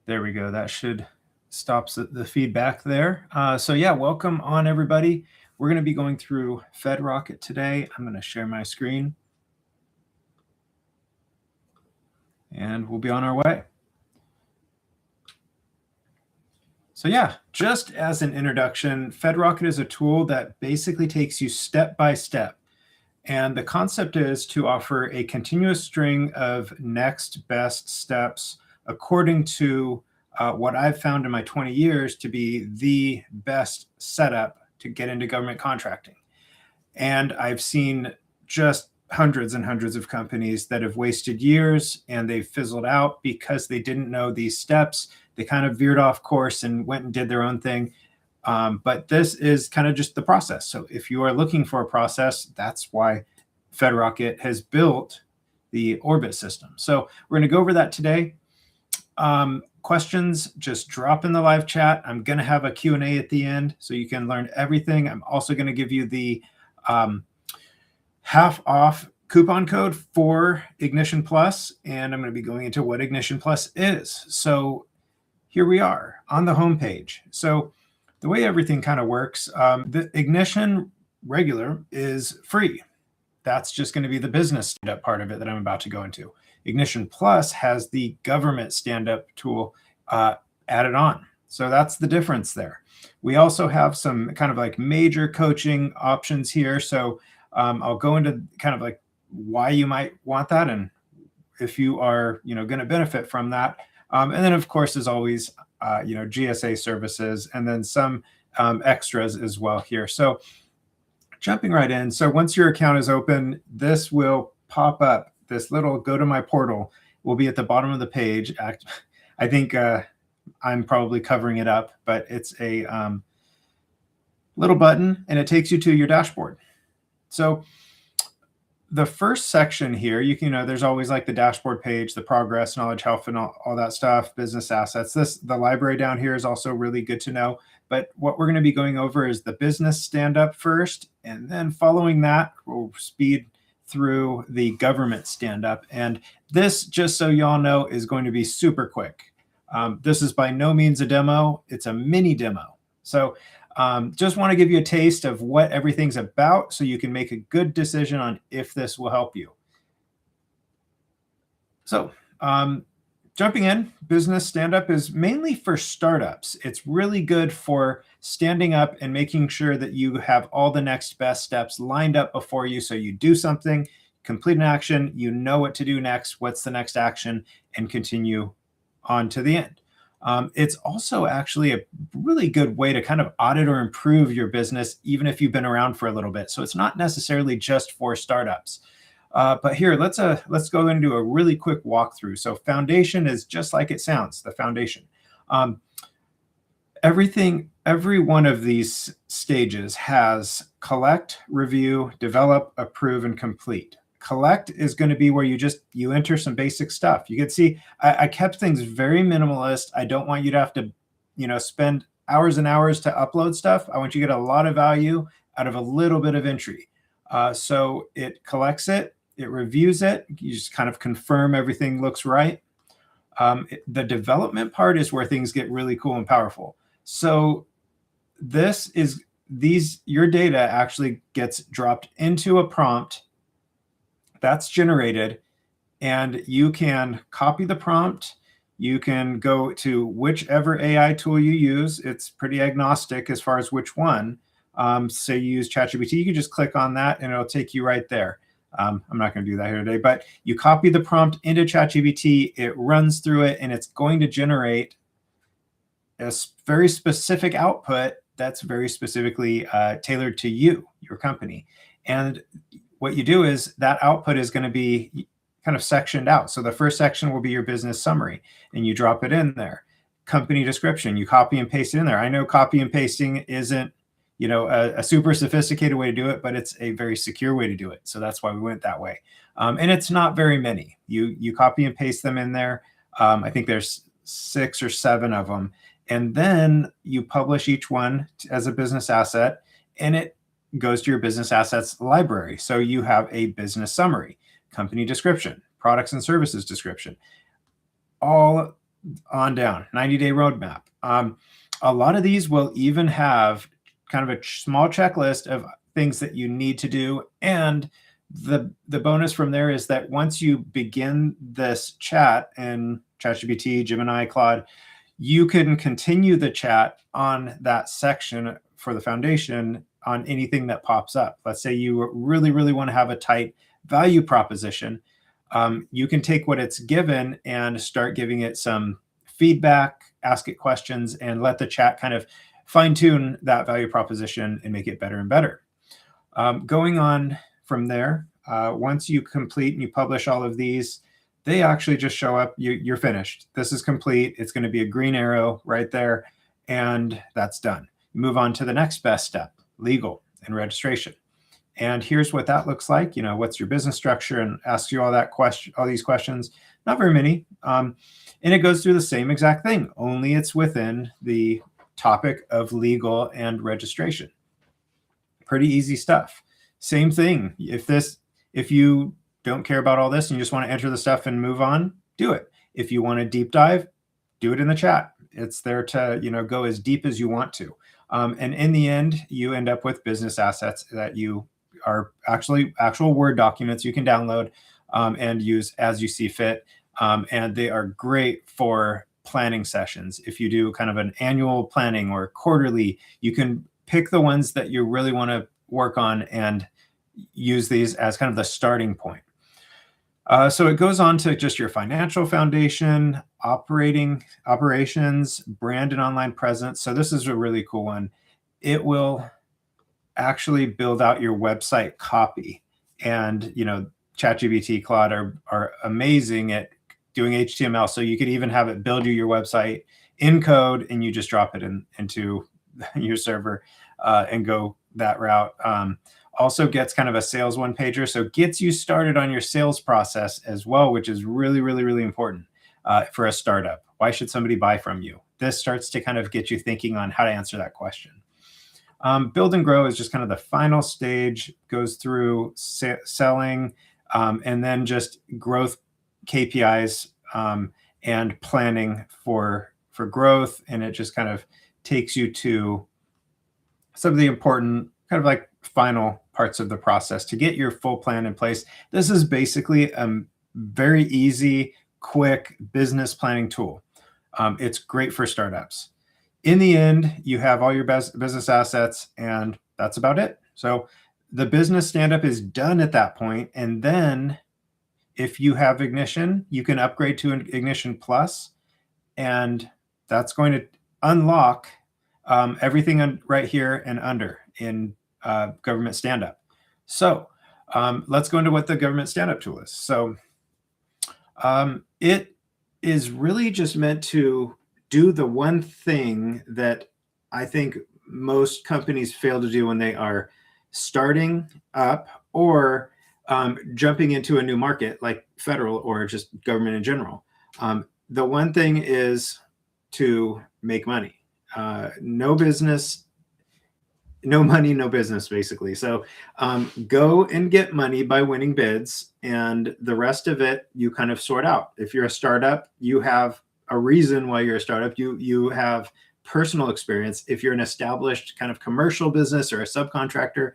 There we go. That should stop the feedback there. So yeah, welcome on everybody. We're going to be going through FedRocket today. I'm going to share my screen and we'll be on our way. So yeah, just as an introduction, FedRocket is a tool that basically takes you step by step. And the concept is to offer a continuous string of next best steps according to what I've found in my 20 years to be the best setup to get into government contracting. And I've seen just hundreds and hundreds of companies that have wasted years and they've fizzled out because they didn't know these steps. They kind of veered off course and went and did their own thing. But this is kind of just the process. So if you are looking for a process, that's why FedRocket has built the Orbit system. So we're going to go over that today. Questions, just drop in the live chat. I'm going to have a Q&A at the end so you can learn everything. I'm also going to give you the half off coupon code for Ignition Plus, and I'm going to be going into what Ignition Plus is. So here we are on the homepage. So the way everything kind of works, the Ignition regular is free. That's just going to be the business stand-up part of it that I'm about to go into. Ignition Plus has the government stand-up tool added on. So that's the difference there. We also have some kind of like major coaching options here. So I'll go into kind of like why you might want that and if you are, going to benefit from that. And then, of course, as always, GSA services and then some extras as well here. So jumping right in. So once your account is open, this will pop up. This little go to my portal will be at the bottom of the page. I think I'm probably covering it up, but it's a little button and it takes you to your dashboard. So the first section here, there's always like the dashboard page, the progress, knowledge, health, and all that stuff, business assets. The library down here is also really good to know. But what we're going to be going over is the business stand-up first, and then following that, we'll speed through the government stand-up. And this, just so y'all know, is going to be super quick. This is by no means a demo. It's a mini demo. So just want to give you a taste of what everything's about so you can make a good decision on if this will help you. So jumping in, business stand-up is mainly for startups. It's really good for standing up and making sure that you have all the next best steps lined up before you. So you do something, complete an action, you know what to do next, what's the next action, and continue on to the end. It's also actually a really good way to kind of audit or improve your business, even if you've been around for a little bit. So it's not necessarily just for startups. But here, let's go into a really quick walkthrough. So foundation is just like it sounds, the foundation. Every one of these stages has collect, review, develop, approve, and complete. Collect is going to be where you enter some basic stuff. You can see I kept things very minimalist. I don't want you to have to, spend hours and hours to upload stuff. I want you to get a lot of value out of a little bit of entry. So it collects it, it reviews it. You just kind of confirm everything looks right. The development part is where things get really cool and powerful. So your data actually gets dropped into a prompt that's generated, and you can copy the prompt. You can go to whichever AI tool you use. It's pretty agnostic as far as which one. Say you use ChatGPT, you can just click on that and it'll take you right there. I'm not going to do that here today, but you copy the prompt into ChatGPT, it runs through it, and it's going to generate a very specific output that's very specifically tailored to you, your company. And what you do is that output is going to be kind of sectioned out. So the first section will be your business summary, and you drop it in there. Company description, you copy and paste it in there. I know copy and pasting isn't, a super sophisticated way to do it, but it's a very secure way to do it. So that's why we went that way. And it's not very many. You copy and paste them in there. I think there's 6 or 7 of them. And then you publish each one as a business asset, and it goes to your business assets library. So you have a business summary, company description, products and services description, all on down, 90-day roadmap. A lot of these will even have kind of a small checklist of things that you need to do. And the bonus from there is that once you begin this chat in ChatGPT, Gemini, Claude, you can continue the chat on that section for the foundation on anything that pops up. Let's say you really, really want to have a tight value proposition. You can take what it's given and start giving it some feedback, ask it questions, and let the chat kind of fine tune that value proposition and make it better and better. Going on from there, once you complete and you publish all of these, they actually just show up. You're finished. This is complete. It's going to be a green arrow right there, and that's done. Move on to the next best step, legal and registration. And here's what that looks like. What's your business structure, and asks you all these questions. Not very many. And it goes through the same exact thing, only it's within the topic of legal and registration. Pretty easy stuff. Same thing. If you don't care about all this and you just want to enter the stuff and move on, do it. If you want to deep dive, do it in the chat. It's there to, go as deep as you want to. And in the end, you end up with business assets that you are actual Word documents you can download and use as you see fit. And they are great for planning sessions. If you do kind of an annual planning or quarterly, you can pick the ones that you really want to work on and use these as kind of the starting point. So it goes on to just your financial foundation, operations, brand and online presence. So this is a really cool one. It will actually build out your website copy. And, ChatGPT, Claude are amazing at doing HTML. So you could even have it build you your website in code, and you just drop it into your server and go that route. Also gets kind of a sales one-pager, so gets you started on your sales process as well, which is really, really, really important for a startup. Why should somebody buy from you? This starts to kind of get you thinking on how to answer that question. Build and grow is just kind of the final stage, goes through selling and then just growth KPIs and planning for growth. And it just kind of takes you to some of the important kind of like final parts of the process to get your full plan in place. This is basically a very easy, quick business planning tool. It's great for startups. In the end, you have all your business assets, and that's about it. So the business stand-up is done at that point. And then if you have Ignition, you can upgrade to an Ignition Plus, and that's going to unlock everything right here and under in government stand-up. So let's go into what the government stand-up tool is. So it is really just meant to do the one thing that I think most companies fail to do when they are starting up or jumping into a new market like federal or just government in general. The one thing is to make money. No business, no money, no business, basically. So go and get money by winning bids, and the rest of it you kind of sort out. If you're a startup, you have a reason why you're a startup. You have personal experience. If you're an established kind of commercial business or a subcontractor,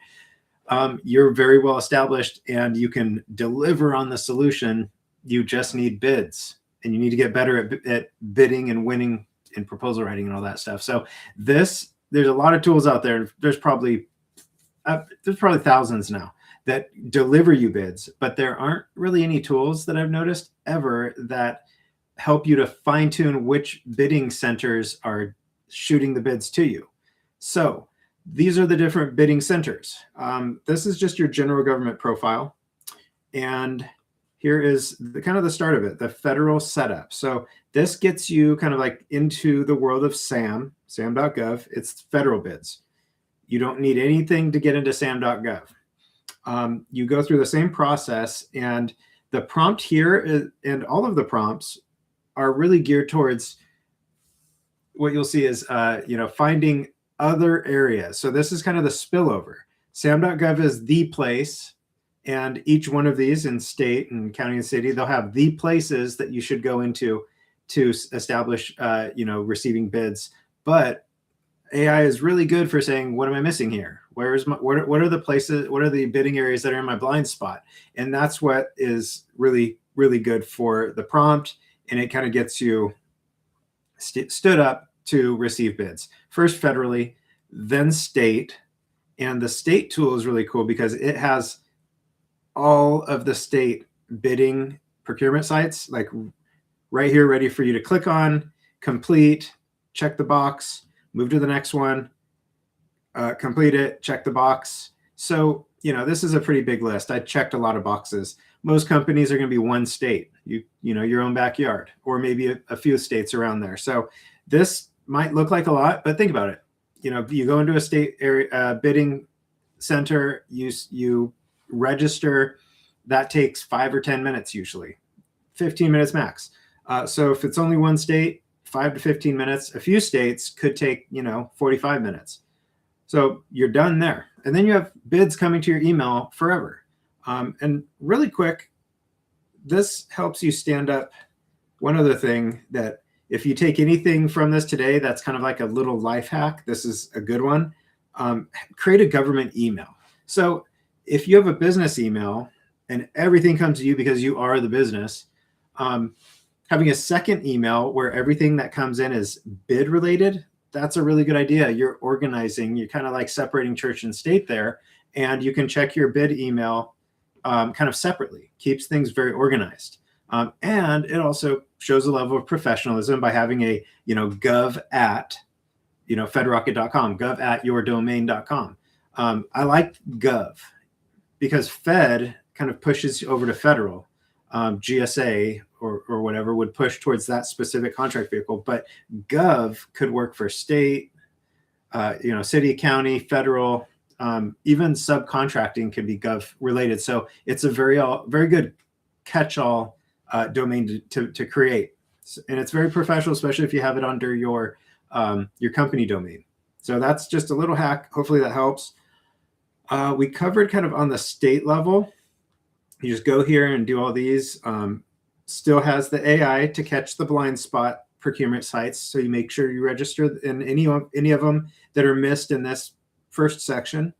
you're very well established and you can deliver on the solution. You just need bids, and you need to get better at bidding and winning and proposal writing and all that stuff. So there's a lot of tools out there. There's probably thousands now that deliver you bids, but there aren't really any tools that I've noticed ever that help you to fine tune which bidding centers are shooting the bids to you. So these are the different bidding centers. This is just your general government profile. And here is kind of the start of it, the federal setup. So this gets you kind of like into the world of SAM.gov. It's federal bids. You don't need anything to get into SAM.gov. You go through the same process, and the prompt here and all of the prompts are really geared towards what you'll see is, finding other areas. So this is kind of the spillover. SAM.gov is the place, and each one of these in state and county and city, they'll have the places that you should go into to establish, receiving bids. But AI is really good for saying, what am I missing here? Where's my, what are the places, what are the bidding areas that are in my blind spot? And that's what is really, really good for the prompt. And it kind of gets you stood up to receive bids. First federally, then state. And the state tool is really cool because it has all of the state bidding procurement sites, like right here, ready for you to click on, complete, check the box, move to the next one, complete it, check the box. So, this is a pretty big list. I checked a lot of boxes. Most companies are going to be one state, your own backyard, or maybe a few states around there. So this might look like a lot, but think about it. You go into a state area bidding center, you register. That takes 5 or 10 minutes usually, 15 minutes max. So if it's only one state, 5 to 15 minutes. A few states could take 45 minutes. So you're done there, and then you have bids coming to your email forever. And really quick, this helps you stand up. One other thing that if you take anything from this today, that's kind of like a little life hack. This is a good one. Create a government email. So if you have a business email and everything comes to you because you are the business, having a second email where everything that comes in is bid related, that's a really good idea. You're organizing, you're kind of like separating church and state there, and you can check your bid email kind of separately. Keeps things very organized. And it also shows a level of professionalism by having a, gov at, FedRocket.com, gov at yourdomain.com. I like gov because Fed kind of pushes over to federal. GSA or whatever would push towards that specific contract vehicle, but gov could work for state, city, county, federal, even subcontracting could be gov related. So it's a very good catch-all domain to create, and it's very professional, especially if you have it under your company domain. So that's just a little hack. Hopefully that helps. We covered kind of on the state level. You just go here and do all these. Still has the AI to catch the blind spot procurement sites. So you make sure you register in any of them that are missed in this first section.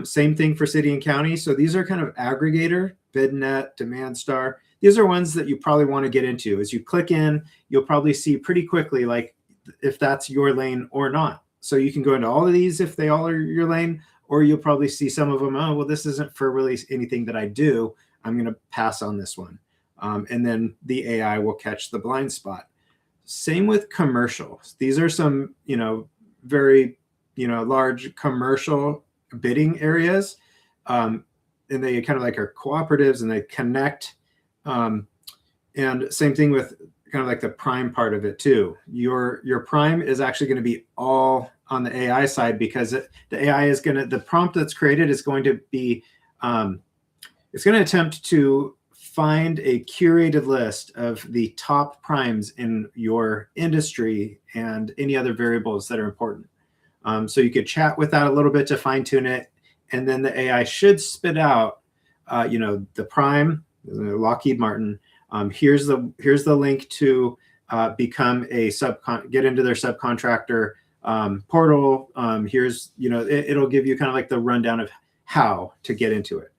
Same thing for city and county. So these are kind of aggregator, BidNet, DemandStar. These are ones that you probably want to get into. As you click in, you'll probably see pretty quickly, like if that's your lane or not. So you can go into all of these if they all are your lane, or you'll probably see some of them, oh, well, this isn't for really anything that I do. I'm going to pass on this one. And then the AI will catch the blind spot. Same with commercials. These are some, very, large commercial bidding areas. And they kind of like are cooperatives and they connect. And same thing with kind of like the prime part of it too. Your prime is actually going to be all on the AI side because the AI is the prompt that's created is going to be, it's going to attempt to find a curated list of the top primes in your industry and any other variables that are important. So you could chat with that a little bit to fine tune it. And then the AI should spit out, the prime, Lockheed Martin. Here's the link to become a get into their subcontractor portal. Here's, it'll give you kind of like the rundown of how to get into it.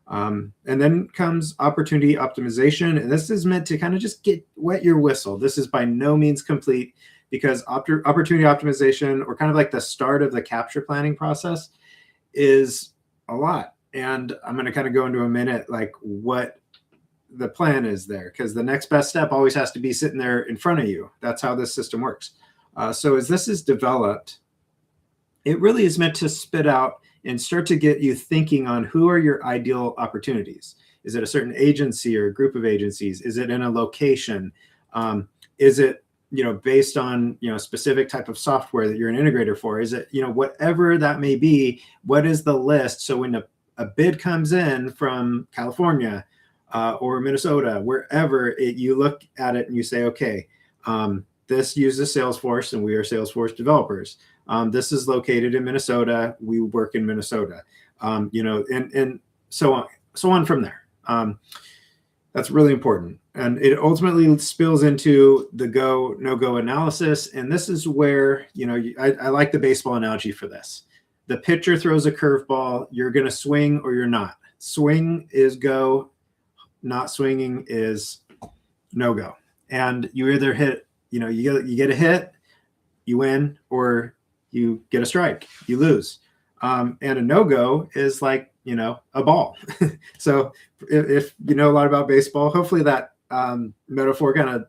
And then comes opportunity optimization. And this is meant to kind of just wet your whistle. This is by no means complete because opportunity optimization, or kind of like the start of the capture planning process, is a lot. And I'm going to kind of go into a minute, like what the plan is there, because the next best step always has to be sitting there in front of you. That's how this system works. So as this is developed, it really is meant to spit out and start to get you thinking on who are your ideal opportunities. Is it a certain agency or a group of agencies? Is it in a location? Is it, based on, specific type of software that you're an integrator for? Is it, whatever that may be, what is the list? So when a bid comes in from California or Minnesota, wherever, you look at it and you say, okay, this uses Salesforce and we are Salesforce developers. This is located in Minnesota. We work in Minnesota, and so on from there. That's really important. And it ultimately spills into the go, no-go analysis. And this is where, I like the baseball analogy for this. The pitcher throws a curveball, you're going to swing or you're not. Swing is go, not swinging is no-go. And you either hit, you get a hit, you win, or you get a strike, you lose. And a no-go is like, a ball. So if you know a lot about baseball, hopefully that metaphor kind of,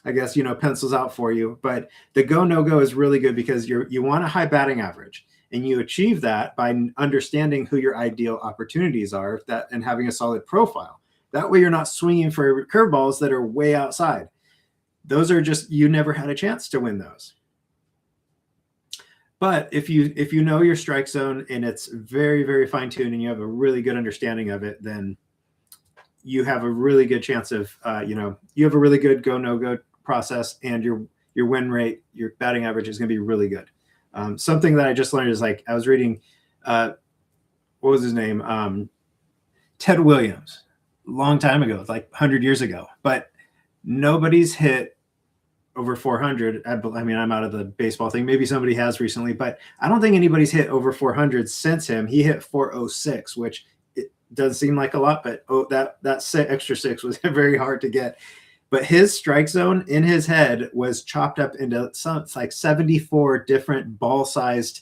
I guess, pencils out for you. But the go, no-go is really good because you want a high batting average. And you achieve that by understanding who your ideal opportunities are and having a solid profile. That way you're not swinging for curveballs that are way outside. Those are just, you never had a chance to win those. But if you know your strike zone and it's very, very fine-tuned and you have a really good understanding of it, then you have a really good chance of, you have a really good go, no-go process, and your win rate, your batting average is going to be really good. Something that I just learned is, like, I was reading, what was his name? Ted Williams, a long time ago, like 100 years ago, but nobody's hit over 400. I mean, I'm out of the baseball thing. Maybe somebody has recently, but I don't think anybody's hit over 400 since him. He hit 406, which it does seem like a lot, but that extra 6 was very hard to get. But his strike zone in his head was chopped up into like 74 different ball-sized,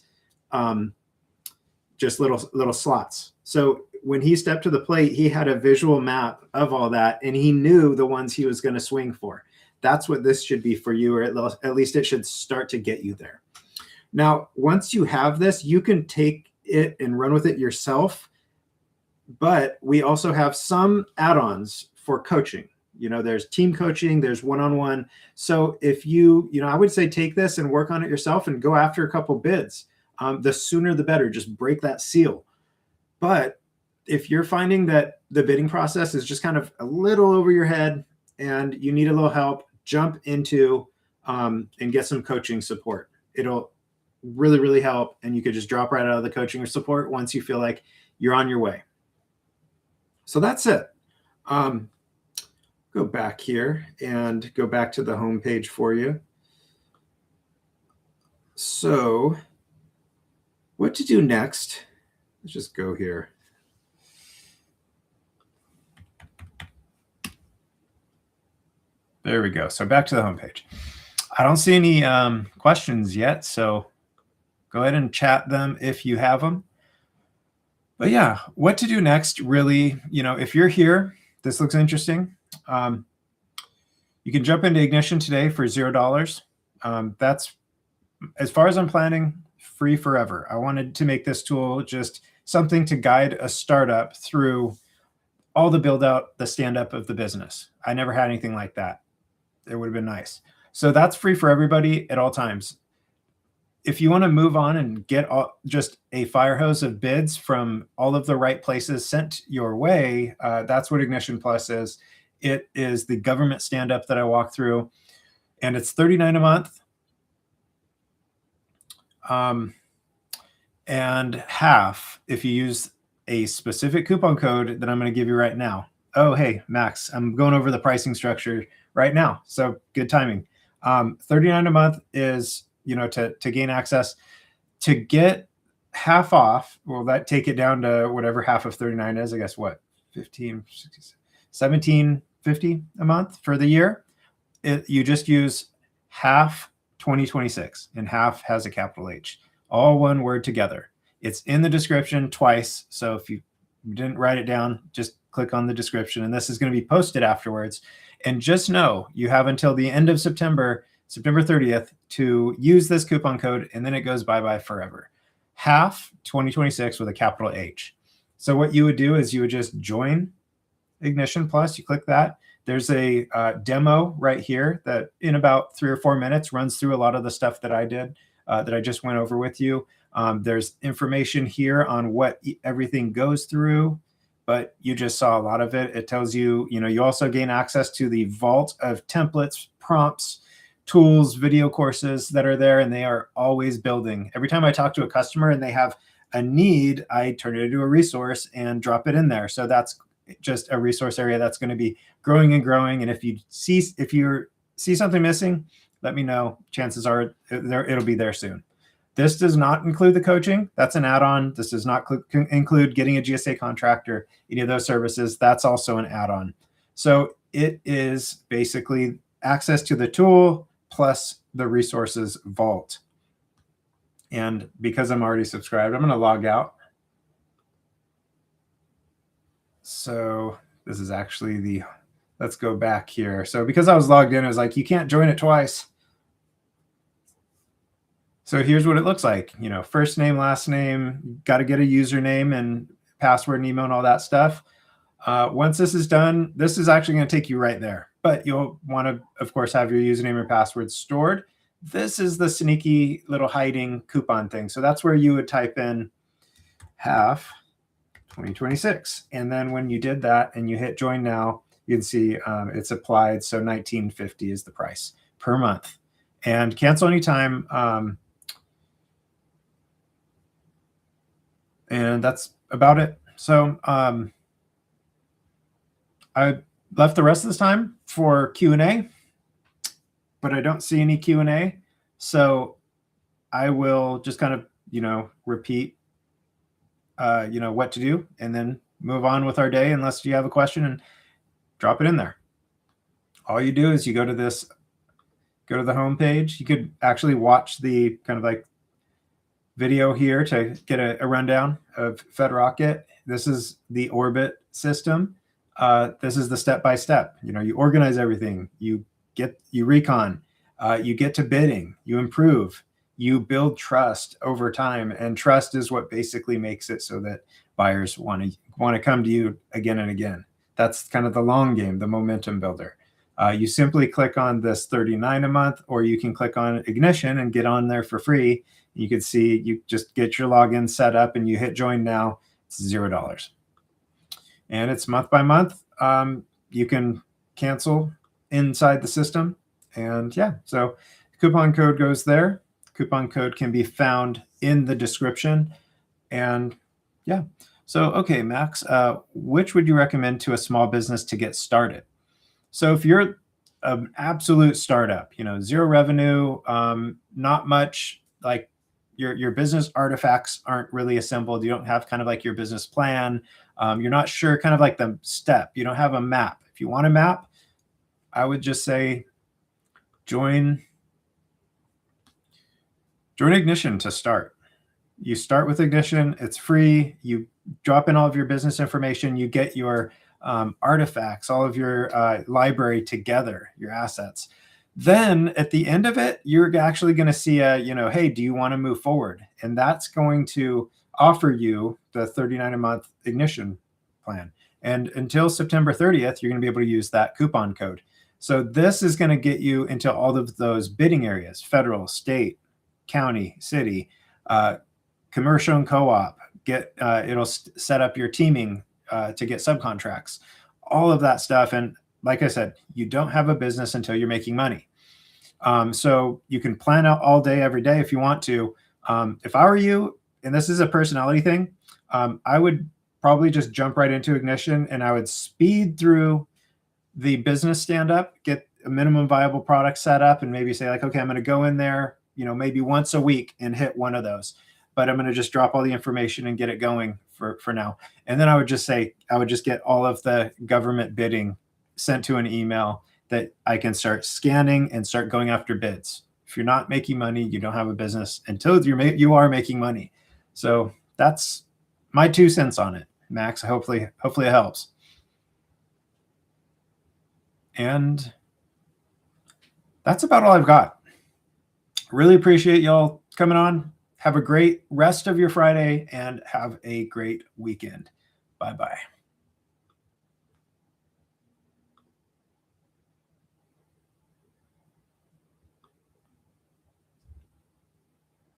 just little slots. So when he stepped to the plate, he had a visual map of all that, and he knew the ones he was going to swing for. That's what this should be for you, or at least it should start to get you there. Now, once you have this, you can take it and run with it yourself. But we also have some add-ons for coaching. There's team coaching, there's one-on-one. So if I would say take this and work on it yourself and go after a couple bids. The sooner the better. Just break that seal. But if you're finding that the bidding process is just kind of a little over your head and you need a little help, jump into and get some coaching support. It'll really, really help. And you could just drop right out of the coaching or support once you feel like you're on your way. So that's it. Go back here and go back to the home page for you. So what to do next? Let's just go here. There we go. So back to the home page. I don't see any questions yet, so go ahead and chat them if you have them. But yeah, what to do next, really, if you're here, this looks interesting. You can jump into Ignition today for $0. That's, as far as I'm planning, free forever. I wanted to make this tool just something to guide a startup through all the build out, the stand up of the business. I never had anything like that. It would have been nice. So that's free for everybody at all times. If you want to move on and get just a fire hose of bids from all of the right places sent your way, that's what Ignition Plus is. It is the government stand-up that I walk through, and it's $39 a month. And half if you use a specific coupon code that I'm going to give you right now. Oh, hey, Max, I'm going over the pricing structure right now. So good timing. $39 a month is, to gain access. To get half off, will that take it down to whatever half of 39 is? I guess what, 15, 16, 17.50 a month for the year. You just use half 2026, and half has a capital H, all one word together. It's in the description twice. So if you didn't write it down, just click on the description, and this is going to be posted afterwards. And just know you have until the end of September 30th to use this coupon code, and then it goes bye-bye forever. Half 2026 with a capital H. So what you would do is you would just join Ignition Plus. You click that. There's a demo right here that in about 3 or 4 minutes runs through a lot of the stuff that I did, that I just went over with you. There's information here on what everything goes through, but you just saw a lot of it. It tells you, you also gain access to the vault of templates, prompts, tools, video courses that are there, and they are always building. Every time I talk to a customer and they have a need, I turn it into a resource and drop it in there. So that's just a resource area that's going to be growing and growing. And if you see something missing, let me know. Chances are it'll be there soon. This does not include the coaching. That's an add-on. This does not include getting a GSA contractor, any of those services. That's also an add-on. So it is basically access to the tool plus the resources vault. And because I'm already subscribed, I'm going to log out. So this is actually let's go back here. So because I was logged in, it was like, you can't join it twice. So here's what it looks like. First name, last name, got to get a username and password and email and all that stuff. Once this is done, this is actually going to take you right there. But you'll want to, of course, have your username and password stored. This is the sneaky little hiding coupon thing. So that's where you would type in half 2026. And then when you did that and you hit join now, you can see it's applied. So $19.50 is the price per month. And cancel anytime. And that's about it. So I left the rest of this time for Q&A, but I don't see any Q&A. So I will just kind of, repeat, what to do and then move on with our day unless you have a question and drop it in there. All you do is you go to the home page. You could actually watch the kind of like video here to get a rundown of FedRocket. This is the orbit system. This is the step-by-step. You organize everything. You recon. You get to bidding. You improve. You build trust over time, and trust is what basically makes it so that buyers want to come to you again and again. That's kind of the long game, the momentum builder. You simply click on this $39 a month, or you can click on Ignition and get on there for free. You can see you just get your login set up and you hit join now. It's $0. And it's month by month. You can cancel inside the system. And yeah, so coupon code goes there. Coupon code can be found in the description. And yeah, so okay, Max, which would you recommend to a small business to get started? So if you're an absolute startup, zero revenue, not much, like your business artifacts aren't really assembled. You don't have kind of like your business plan. You're not sure kind of like the step. You don't have a map. If you want a map, I would just say join Ignition to start. You start with Ignition. It's free. You drop in all of your business information. You get your artifacts, all of your library together, your assets. Then at the end of it, you're actually going to see hey, do you want to move forward? And that's going to offer you the $39 a month Ignition plan. And until September 30th, you're going to be able to use that coupon code. So this is going to get you into all of those bidding areas: federal, state, county, city, commercial and co-op. It'll set up your teaming to get subcontracts, all of that stuff. And like I said, you don't have a business until you're making money. So you can plan out all day, every day if you want to. If I were you, and this is a personality thing, I would probably just jump right into Ignition and I would speed through the business stand-up, get a minimum viable product set up, and maybe say like, okay, I'm going to go in there, maybe once a week and hit one of those. But I'm going to just drop all the information and get it going for now. And then I would just get all of the government bidding sent to an email that I can start scanning and start going after bids. If you're not making money, you don't have a business until you are making money. So that's my 2 cents on it, Max. Hopefully it helps. And that's about all I've got. Really appreciate y'all coming on. Have a great rest of your Friday and have a great weekend. Bye-bye.